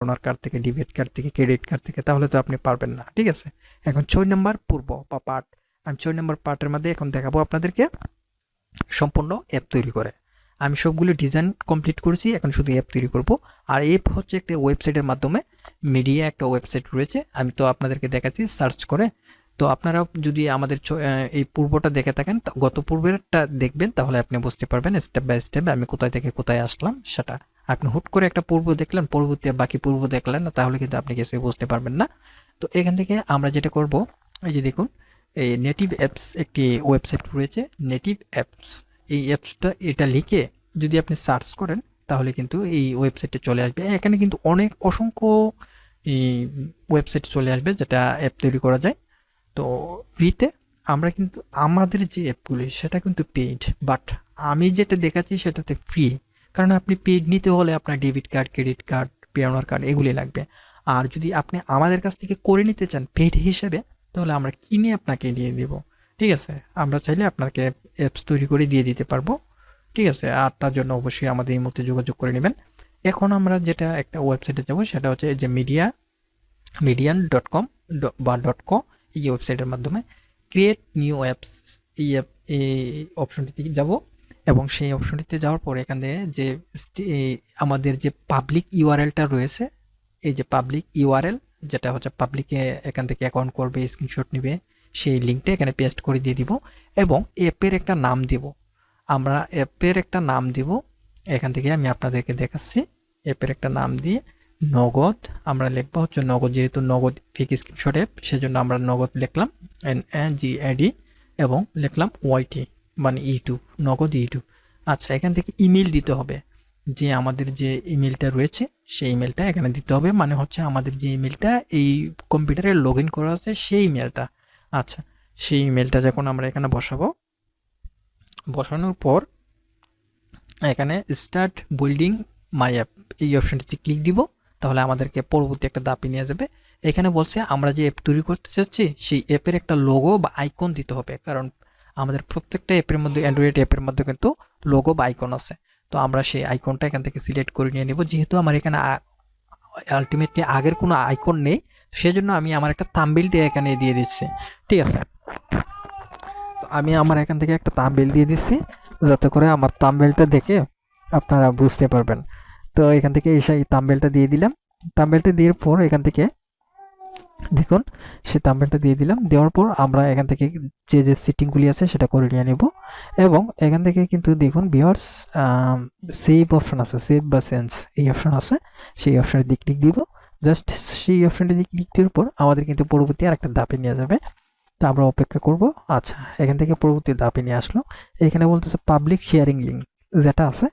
ওনার card থেকে, debit card থেকে, credit card থেকে, তাহলে তো আপনি পারবেন না। ঠিক আছে, এখন 6 নম্বর পূর্ব বা পার্ট, আমি 6 নম্বর পার্টের মধ্যে এখন দেখাবো আপনাদেরকে সম্পূর্ণ অ্যাপ তৈরি করে। আমি সবগুলো ডিজাইন কমপ্লিট করেছি, এখন শুধু অ্যাপ তৈরি করব। আর অ্যাপ হচ্ছে একটা ওয়েবসাইটের মাধ্যমে, মিডিয়া একটা ওয়েবসাইট রয়েছে, আমি তো আপনাদেরকে দেখাচ্ছি সার্চ করে। তো আপনারাও যদি আমাদের এই পূর্বটা দেখে থাকেন, গত পূর্বেরটা দেখবেন, তাহলে আপনি বুঝতে পারবেন স্টেপ বাই স্টেপ আমি কোথায় থেকে কোথায় আসলাম সেটা। আপনি হুট করে একটা পূর্ব দেখলেন, পরবর্তী বাকি পূর্ব দেখলেন না, তাহলে কিন্তু আপনি কিছুই বুঝতে পারবেন না। তো এখান থেকে আমরা যেটা করব, এই যে দেখুন, এই নেটিভ অ্যাপস একটি ওয়েবসাইট রয়েছে, নেটিভ অ্যাপস। এই অ্যাপসটা এটা লিখে যদি আপনি সার্চ করেন, তাহলে কিন্তু এই ওয়েবসাইটে চলে আসবে। এখানে কিন্তু অনেক অসংখ্য এই ওয়েবসাইট চলে আসবে যেটা অ্যাপ তৈরি করা যায়। তো ফ্রিতে আমরা কিন্তু আমাদের যে অ্যাপগুলি সেটা কিন্তু পেইড, বাট আমি যেটা দেখাচ্ছি সেটাতে ফ্রি। কারণ আপনি পেইড নিতে হলে আপনার debit card, credit card, Payoneer card এগুলি লাগবে। আর যদি আপনি আমাদের কাছ থেকে করে নিতে চান পেইড হিসেবে, তাহলে আমরা কিনে আপনাকে দিয়ে দেব। ঠিক আছে, আমরা চাইলে আপনাকে অ্যাপস তৈরি করে দিয়ে দিতে পারবো। ঠিক আছে, আর তার জন্য অবশ্যই আমাদের এই মুহূর্তে যোগাযোগ করে নেবেন। এখন আমরা যেটা একটা ওয়েবসাইটে যাব, সেটা হচ্ছে যে মিডিয়ান.com বা .co, এই ওয়েবসাইটের মাধ্যমে ক্রিয়েট নিউ অ্যাপস, এই অপশনটিতে যাব। এবং সেই অপশনটিতে যাওয়ার পর এখান থেকে যে আমাদের যে পাবলিক ইউআরএলটা রয়েছে, এই যে পাবলিক ইউআরএল, যেটা হচ্ছে পাবলিকে এখান থেকে অ্যাকাউন্ট করবে, স্ক্রিনশট নেবে, সেই লিঙ্কটা এখানে পেস্ট করে দিয়ে দিব। এবং অ্যাপের একটা নাম দিব, আমরা অ্যাপের একটা নাম দিব। এখান থেকে আমি আপনাদেরকে দেখাচ্ছি। অ্যাপের একটা নাম দিয়ে নগদ আমরা লিখবো হচ্ছে নগদ, যেহেতু নগদ ফিক স্ক্রিনশট অ্যাপ, সেজন্য আমরা নগদ লিখলাম NAGAD এবং লিখলাম YT মানে ইউটিউব, নগদ ইউটিউব। আচ্ছা, এখান থেকে ইমেল দিতে হবে, যে আমাদের যে ইমেলটা রয়েছে সেই ইমেলটা এখানে দিতে হবে, মানে হচ্ছে আমাদের যে ইমেলটা এই কম্পিউটারে লগ ইন করা আছে সেই ইমেলটা। আচ্ছা, সেই ইমেলটা যখন আমরা এখানে বসাবো, বসানোর পর এখানে স্টার্ট বিল্ডিং মাই অ্যাপ, এই অপশনটিতে ক্লিক দিব। তাহলে আমাদেরকে পরবর্তী একটা ধাপে নিয়ে যাবে। এখানে বলছে আমরা যে অ্যাপ তৈরি করতে চাচ্ছি সেই অ্যাপের একটা লোগো বা আইকন দিতে হবে, কারণ আমাদের প্রত্যেকটা অ্যাপের মধ্যে, অ্যান্ড্রয়েড অ্যাপের মধ্যে কিন্তু লোগো বা আইকন আছে। তো আমরা সেই আইকনটা এখান থেকে সিলেক্ট করে নিয়ে নেব। যেহেতু আমার এখানে আলটিমেটলি আগের কোনো আইকন নেই, সেজন্য আমি আমার একটা থাম্বনেইলটা এখানে দিয়ে দিচ্ছি। ঠিক আছে, তো আমি আমার এখান থেকে একটা থাম্বনেইল দিয়ে দিচ্ছি, যাতে করে আমার থাম্বনেইলটা দেখে আপনারা বুঝতে পারবেন। তো এখান থেকে এই থাম্বনেইলটা দিয়ে দিলাম। থাম্বনেইলটা দেওয়ার পর এখান থেকে দেখুন, সেই থাম্বনেইলটা দিয়ে দিলাম। দেওয়ার পর আমরা এখান থেকে যে সেটিংগুলি আছে সেটা করে নিয়ে নেব। এবং এখান থেকে কিন্তু দেখুন ভিউয়ার্স, সেভ অপশন আছে, সেভ বা চেঞ্জ এই অপশন আছে, সেই অপশনে দিয়ে ক্লিক দিব। জাস্ট সেই অপশনটা দিয়ে ক্লিক দেওয়ার পর আমাদের কিন্তু পরবর্তী আরেকটা ধাপে নিয়ে যাবে। তো আমরা অপেক্ষা করব। আচ্ছা, এখান থেকে পরবর্তী ধাপে নিয়ে আসলো। এখানে বলতেছে পাবলিক শেয়ারিং লিঙ্ক যেটা আছে,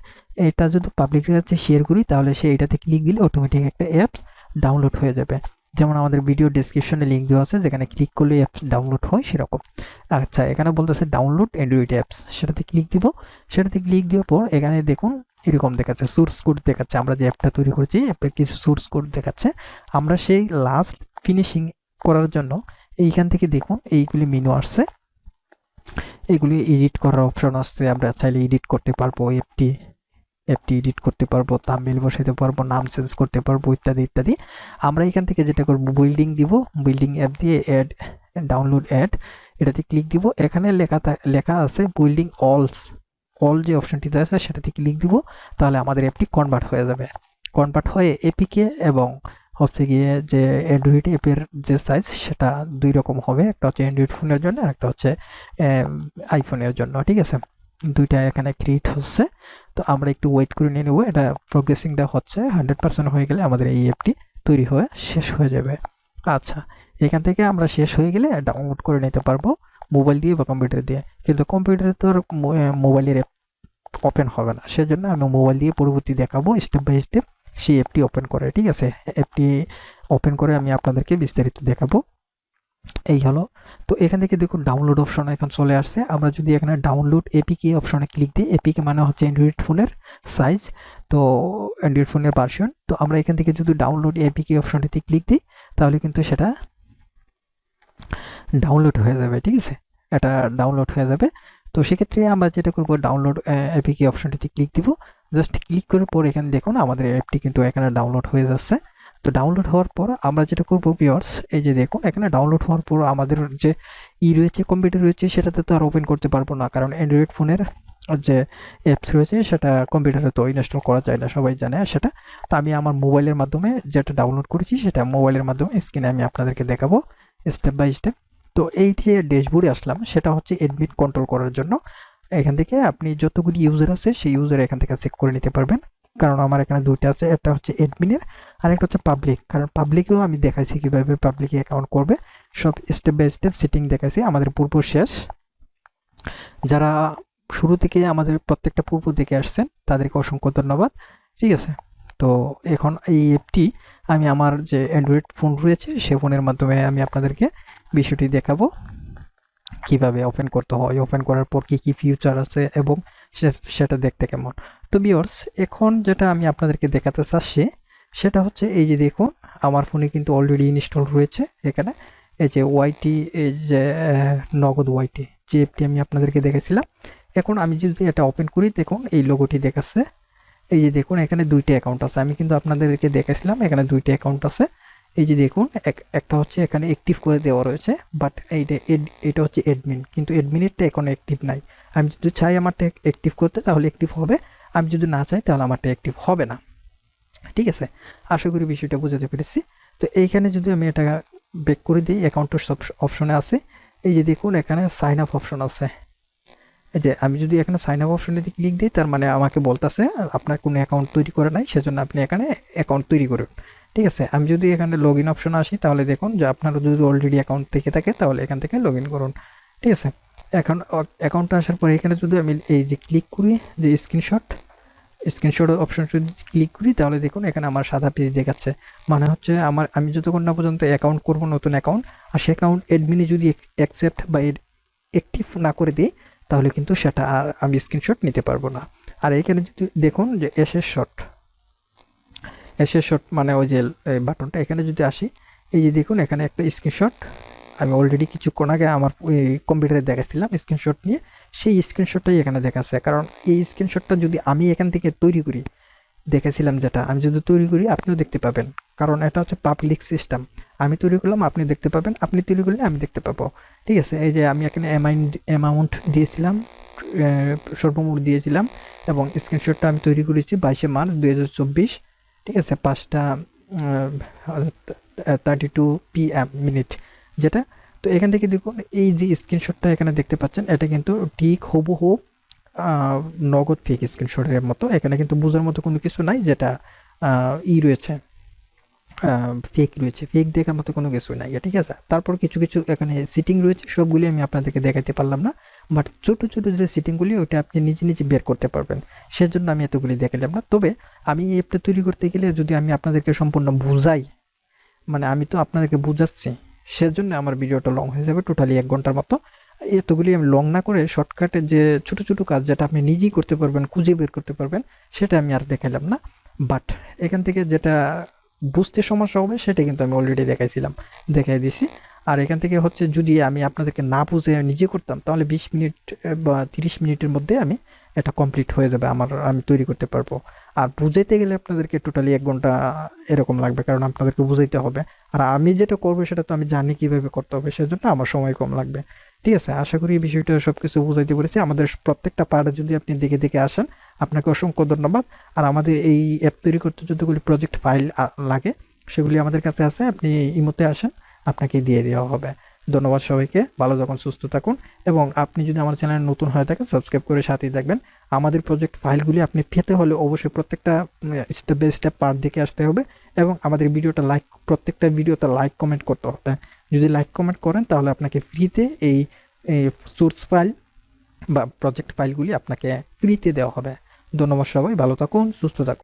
এটা যদি পাবলিকের কাছে শেয়ার করি, তাহলে সে এটাতে ক্লিক দিলে অটোমেটিক একটা অ্যাপস ডাউনলোড হয়ে যাবে। যেমন আমাদের ভিডিও ডেসক্রিপশনে লিঙ্ক দেওয়া আছে, যেখানে ক্লিক করলে অ্যাপস ডাউনলোড হয় সেরকম। আচ্ছা, এখানে বলতেছে ডাউনলোড অ্যান্ড্রয়েড অ্যাপস, সেটাতে ক্লিক দিব। সেটাতে ক্লিক দেওয়ার পর এখানে দেখুন এরকম দেখাচ্ছে, সোর্স কোড দেখাচ্ছে। আমরা যে অ্যাপটা তৈরি করেছি অ্যাপের কিছু সোর্স কোড দেখাচ্ছে। আমরা সেই লাস্ট ফিনিশিং করার জন্য এইখান থেকে দেখুন এইগুলি মেনু আসছে, এইগুলি এডিট করার অপশন আসছে। আমরা চাইলে এডিট করতে পারবো, অ্যাপটি এডিট করতে পারবো, থাম্বনেইল বসাইতে পারবো, নাম চেঞ্জ করতে পারবো, ইত্যাদি ইত্যাদি। আমরা এখান থেকে যেটা করব, বিল্ডিং দিব, বিল্ডিং অ্যাপ দিয়ে অ্যাড, ডাউনলোড অ্যাড, এটাতে ক্লিক দিব। এখানে লেখা আছে বিল্ডিং অল যে অপশনটিতে আছে সেটাতে ক্লিক দিব। তাহলে আমাদের অ্যাপটি কনভার্ট হয়ে যাবে। কনভার্ট হয়ে এপিকে এবং হচ্ছে গিয়ে যে অ্যান্ড্রয়েড অ্যাপের যে সাইজ সেটা দুই রকম হবে, একটা হচ্ছে অ্যান্ড্রয়েড ফোনের জন্য আর একটা হচ্ছে আইফোনের জন্য। ঠিক আছে, দুইটা এখানে ক্রিয়েট হচ্ছে। তো আমরা একটু ওয়েট করে নিয়ে নেব, এটা প্রোগ্রেসিংটা হচ্ছে। 100% হয়ে গেলে আমাদের এই অ্যাপটি তৈরি হয়ে শেষ হয়ে যাবে। আচ্ছা, এখান থেকে আমরা শেষ হয়ে গেলে ডাউনলোড করে নিতে পারবো মোবাইল দিয়ে বা কম্পিউটার দিয়ে। কিন্তু কম্পিউটারে তো আর মোবাইলের অ্যাপ ওপেন হবে না, সেজন্য আমি মোবাইল দিয়ে পরবর্তী দেখাবো স্টেপ বাই স্টেপ সেই অ্যাপটি ওপেন করে। ঠিক আছে, অ্যাপটি ওপেন করে আমি আপনাদেরকে বিস্তারিত দেখাবো। এই হলো। তো এখান থেকে দেখুন ডাউনলোড অপশন এখন চলে আসছে। আমরা যদি এখানে ডাউনলোড এপিকে অপশনে ক্লিক দিই, এপিকে মানে হচ্ছে অ্যান্ড্রয়েড ফোনের সাইজ, তো অ্যান্ড্রয়েড ফোনের ভার্সন। তো আমরা এখান থেকে যদি ডাউনলোড এপিকে অপশনটিতে ক্লিক দিই, তাহলে কিন্তু সেটা ডাউনলোড হয়ে যাবে। ঠিক আছে, এটা ডাউনলোড হয়ে যাবে। তো সেক্ষেত্রে আমরা যেটা করবো, ডাউনলোড এপিকে অপশনটিতে ক্লিক দিব। জাস্ট ক্লিক করার পর এখানে দেখুন আমাদের অ্যাপটি কিন্তু এখানে ডাউনলোড হয়ে যাচ্ছে। তো ডাউনলোড হওয়ার পর আমরা যেটা করব ভিউয়ার্স, এই যে দেখুন এখানে ডাউনলোড হওয়ার পর আমাদের যে রয়েছে, কম্পিউটার রয়েছে, সেটাতে তো আর ওপেন করতে পারবো না, কারণ অ্যান্ড্রয়েড ফোনের যে অ্যাপস রয়েছে সেটা কম্পিউটারে তো ইনস্টল করা যায় না, সবাই জানে সেটা। তো আমি আমার মোবাইলের মাধ্যমে যেটা ডাউনলোড করেছি সেটা মোবাইলের মাধ্যমে স্ক্রিনে আমি আপনাদেরকে দেখাবো স্টেপ বাই স্টেপ। তো এই যে ড্যাশবোর্ডে আসলাম, সেটা হচ্ছে অ্যাডমিন কন্ট্রোল করার জন্য। এখান থেকে আপনি যতগুলি ইউজার আছে সেই ইউজার এখান থেকে চেক করে নিতে পারবেন, কারণ আমার এখানে দুইটা আছে, একটা হচ্ছে অ্যাডমিনের আর একটা হচ্ছে পাবলিক। কারণ পাবলিকেও আমি দেখাইছি কীভাবে পাবলিকে অ্যাকাউন্ট করবে, সব স্টেপ বাই স্টেপ সেটিং দেখাইছি। আমাদের পূর্ব শেষ, যারা শুরু থেকে আমাদের প্রত্যেকটা পূর্ব দেখে আসছেন তাদেরকে অসংখ্য ধন্যবাদ। ঠিক আছে, তো এখন এই অ্যাপটি আমি আমার যে অ্যান্ড্রয়েড ফোন রয়েছে সে ফোনের মাধ্যমে আমি আপনাদেরকে বিষয়টি দেখাবো কিভাবে ওপেন করতে হয়, ওপেন করার পর কি ফিউচার আছে এবং সেটা দেখতে কেমন। তো ভিউয়ার্স, এখন যেটা আমি আপনাদেরকে দেখাতে চাচ্ছি সেটা হচ্ছে এই যে দেখুন আমার ফোনে কিন্তু অলরেডি ইনস্টল রয়েছে এখানে এই যে ওয়াইটি, এই যে নগদ ওয়াইটি যে অ্যাপটি আমি আপনাদেরকে দেখেছিলাম। এখন আমি যদি এটা ওপেন করি, দেখুন এই লোগোটি দেখাচ্ছে। এই যে দেখুন এখানে দুইটা অ্যাকাউন্ট আছে, আমি কিন্তু আপনাদেরকে দেখাইছিলাম এখানে দুইটা অ্যাকাউন্ট আছে। এই যে দেখুন একটা হচ্ছে এখানে অ্যাক্টিভ করে দেওয়া রয়েছে, বাট এটা হচ্ছে অ্যাডমিন, কিন্তু অ্যাডমিনেরটা এখন অ্যাক্টিভ নাই। আমি যদি চাই আমারটা অ্যাক্টিভ করতে তাহলে অ্যাক্টিভ হবে, আমি যদি না চাই তাহলে আমারটা অ্যাক্টিভ হবে না। ঠিক আছে, আশা করি বিষয়টা বুঝাতে পেরেছি। তো এইখানে যদি আমি এটা ব্যাক করে দিই, অ্যাকাউন্টের সব অপশনে আছে। এই যে দেখুন এখানে সাইন আপ অপশন আছে। এই যে আমি যদি এখানে সাইন আপ অপশনে ক্লিক দিই, তার মানে আমাকে বলতেছে আপনার কোনো অ্যাকাউন্ট তৈরি করে নাই, সেজন্য আপনি এখানে অ্যাকাউন্ট তৈরি করুন। ঠিক আছে, আমি যদি এখানে লগ ইন অপশনে আসি তাহলে দেখুন যে আপনারা যদি অলরেডি অ্যাকাউন্ট থেকে থাকে তাহলে এখান থেকে লগ ইন করুন। ঠিক আছে, এখন অ্যাকাউন্টে আসার পরে এখানে যদি আমি এই যে ক্লিক করি যে স্ক্রিনশট অপশন যদি ক্লিক করি তাহলে দেখুন এখানে আমার সাদা পেজ দেখাচ্ছে, মানে হচ্ছে আমি যতক্ষণ না পর্যন্ত অ্যাকাউন্ট করব নতুন অ্যাকাউন্ট, আর সে অ্যাকাউন্ট অ্যাডমিনে যদি অ্যাকসেপ্ট বা অ্যাক্টিভ না করে দিই তাহলে কিন্তু সেটা আর আমি স্ক্রিনশট নিতে পারবো না। আর এখানে যদি দেখুন যে এসএস শট মানে ওই যে বাটনটা, এখানে যদি আসি এই যে দেখুন এখানে একটা স্ক্রিনশট আমি অলরেডি কিছুক্ষণ আগে আমার ওই কম্পিউটারে দেখাচ্ছিলাম স্ক্রিনশট নিয়ে, সেই স্ক্রিনশটটাই এখানে দেখাচ্ছে। কারণ এই স্ক্রিনশটটা যদি আমি এখান থেকে তৈরি করি, দেখেছিলাম যেটা আমি যদি তৈরি করি আপনিও দেখতে পাবেন, কারণ এটা হচ্ছে পাবলিক সিস্টেম। আমি তৈরি করলাম আপনি দেখতে পাবেন, আপনি তৈরি করলে আমি দেখতে পাবো। ঠিক আছে, এই যে আমি এখানে অ্যামাউন্ট দিয়েছিলাম, সর্বমোট দিয়েছিলাম, এবং স্ক্রিনশটটা আমি তৈরি করেছি 22 মার্চ 2024। ঠিক আছে, 5:32 PM মিনিট যেটা। তো এখান থেকে দেখুন এই যে স্ক্রিনশটটা এখানে দেখতে পাচ্ছেন, এটা কিন্তু ঠিক হুবহু নগদ ফেক স্ক্রিনশটের মতো। এখানে কিন্তু বোঝার মতো কোনো কিছু নাই, যেটা রয়েছে ফেক রয়েছে, ফেক দেখার মতো কোনো কিছু নাই। ঠিক আছে, তারপর কিছু এখানে সিটিং রয়েছে, সবগুলি আমি আপনাদেরকে দেখাতে পারলাম না, বাট ছোটো যে সিটিংগুলি ওইটা আপনি নিজে বের করতে পারবেন, সেজন্য আমি এতগুলি দেখালাম না। তবে আমি এই অ্যাপটা তৈরি করতে গেলে যদি আমি আপনাদেরকে সম্পূর্ণ বুঝাই, মানে আমি তো আপনাদেরকে বুঝাচ্ছি, সেজন্য আমার ভিডিওটা লং হয়ে যাবে, টোটালি 1 ঘন্টার মতো। এতগুলি আমি লং না করে শর্টকাটে যে ছোটো কাজ যেটা আপনি নিজেই করতে পারবেন, খুঁজে বের করতে পারবেন, সেটা আমি আর দেখালাম না। বাট এখান থেকে যেটা বুঝতে সমস্যা হবে সেটা কিন্তু আমি অলরেডি দেখাই দিছি। আর এখান থেকে হচ্ছে যদি আমি আপনাদেরকে না বুঝে নিজে করতাম তাহলে 20 মিনিট বা 30 মিনিটের মধ্যে এটা কমপ্লিট হয়ে যাবে, আমি তৈরি করতে পারবো। আর বুঝাইতে গেলে আপনাদেরকে টোটালি 1 ঘন্টা এরকম লাগবে, কারণ আপনাদেরকে বুঝাইতে হবে। আর আমি যেটা করবো সেটা তো আমি জানি কীভাবে করতে হবে, সেজন্য আমার সময় কম লাগবে। ঠিক আছে, আশা করি এই বিষয়টা সব কিছু বুঝাইতে পেরেছি। আমাদের প্রত্যেকটা পার্টে যদি আপনি দেখে আসেন, আপনাকে অসংখ্য ধন্যবাদ। আর আমাদের এই অ্যাপ তৈরি করতে যতগুলি প্রজেক্ট ফাইল লাগে সেগুলি আমাদের কাছে আছে, আপনি ইমোতে আসেন, আপনাকে দিয়ে দেওয়া হবে। ধন্যবাদ সবাইকে, ভালো থাকুন, সুস্থ থাকুন, এবং আপনি যদি আমার চ্যানেলে নতুন হয়ে থাকেন সাবস্ক্রাইব করে সাথেই থাকবেন। আমাদের প্রজেক্ট ফাইলগুলি আপনি পেতে হলে অবশ্যই প্রত্যেকটা স্টেপ বাই স্টেপ পার্ট দেখে আসতে হবে, এবং আমাদের প্রত্যেকটা ভিডিওতে লাইক কমেন্ট করতে হবে। যদি লাইক কমেন্ট করেন তাহলে আপনাকে ফ্রিতে এই সোর্স ফাইল বা প্রজেক্ট ফাইলগুলি আপনাকে ফ্রিতে দেওয়া হবে। ধন্যবাদ সবাই, ভালো থাকুন, সুস্থ থাকুন।